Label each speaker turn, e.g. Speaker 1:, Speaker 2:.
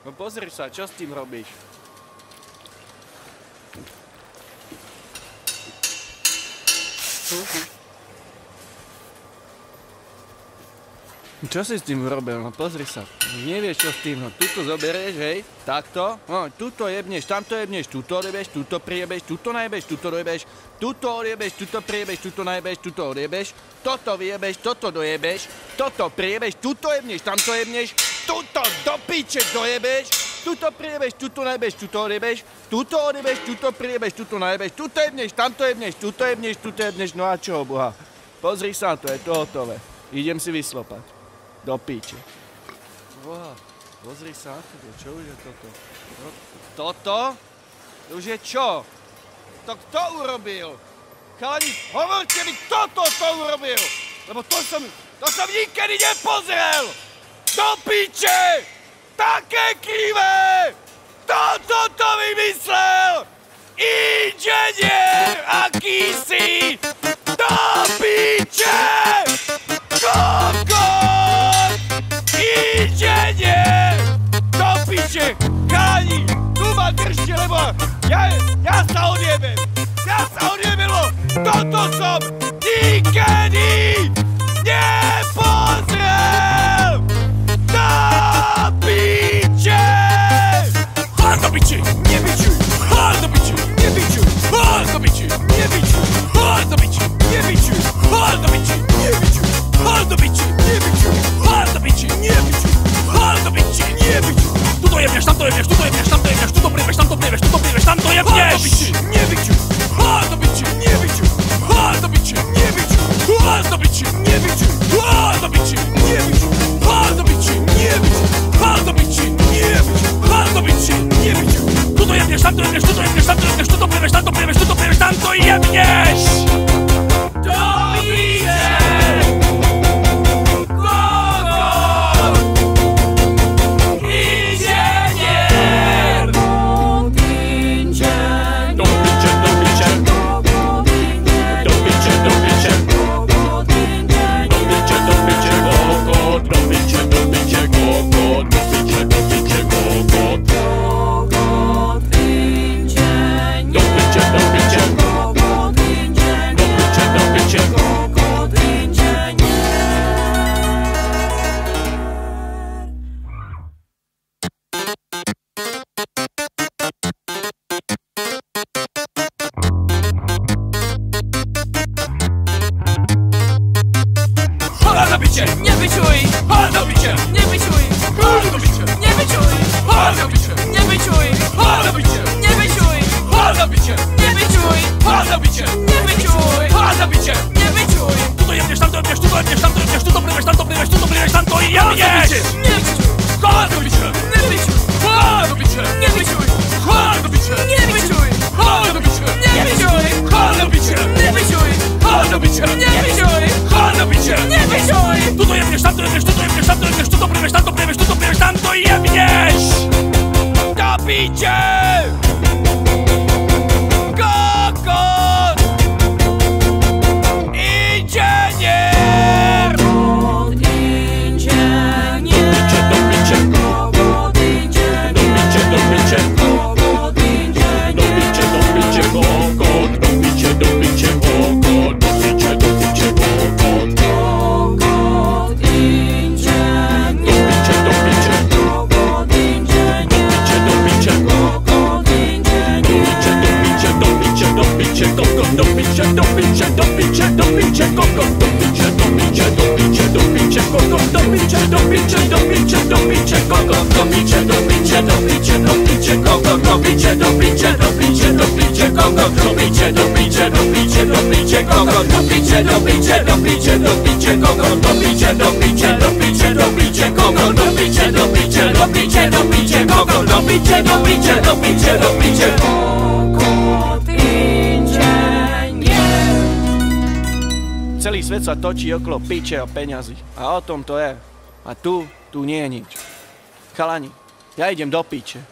Speaker 1: No pozri sa, čo s tým robíš? Čo si s tým urobil? No pozri sa. Nevieš čo s tým, no tuto zoberieš, hej, takto, no tuto jebneš, tamto jebneš, tuto odjebeš, tuto priebeš, tuto najebeš, tuto dojebeš, tuto odjebeš, tuto priebeš, tuto najebeš, tuto odjebeš, toto vyjebeš, toto dojebeš, toto priebeš, tuto jebneš, tamto jebneš, tuto do piče dojebeš, tuto priebeš, tuto najebeš, tuto odjebeš, tuto odjebeš, tuto priebeš, tuto najebeš, tuto jebneš, tamto jebneš, tuto jebneš, no a čo, boha. Pozri sa, to je to hotové. Idem si vyslopať. Do píče. Boha, pozri sa, čo už je toto? Toto? Už je čo? To kto urobil? Chalani, hovorte mi, kto to urobil? Lebo to som nikedy nepozrel! Do píče! Také krivé! Kto toto vymyslel? Inženier akýsi! Do píče! Kokot! Inženier! Do piče! Chalani, tu ma držte, lebo ja sa odjebem! Ja sa odjebem, lebo toto som nikedy nepozrel! Do piče! Hľad do piče! Nebičuj! Hľad do piče! Nebičuj! Hľad do piče! Nebičuj! Hľad do piče! Nebičuj! Hľad do piče! Nebičuj! Hľad do piče! Nebičuj! Hľad do piče! Nebičuj! Hľad do piče! Nebičuj! Tuto jebneš, tamto jebneš, tuto jebneš, tamto jebneš, tuto priebeš, tamto priebeš, tuto priebeš, tamto jebneš! Hľad do piče! Nebičuj! Hľad do piče! Nebičuj! Hľad do piče! Nebičuj! Hľad do piče! Nebičuj! Hľad do piče! Nebičuj! Hľad do piče! Nebičuj! Hľad do piče! Nebičuj! Tuto jebneš, tamto jebneš, tuto jebneš, tamto jebneš, tuto priebeš, tamto priebeš, tuto priebeš, tamto jebneš! Do piče! Celý svet sa točí okolo piče a peňazí. A o tom to je. A tu nie je nič. Chalani, ja idem do piče.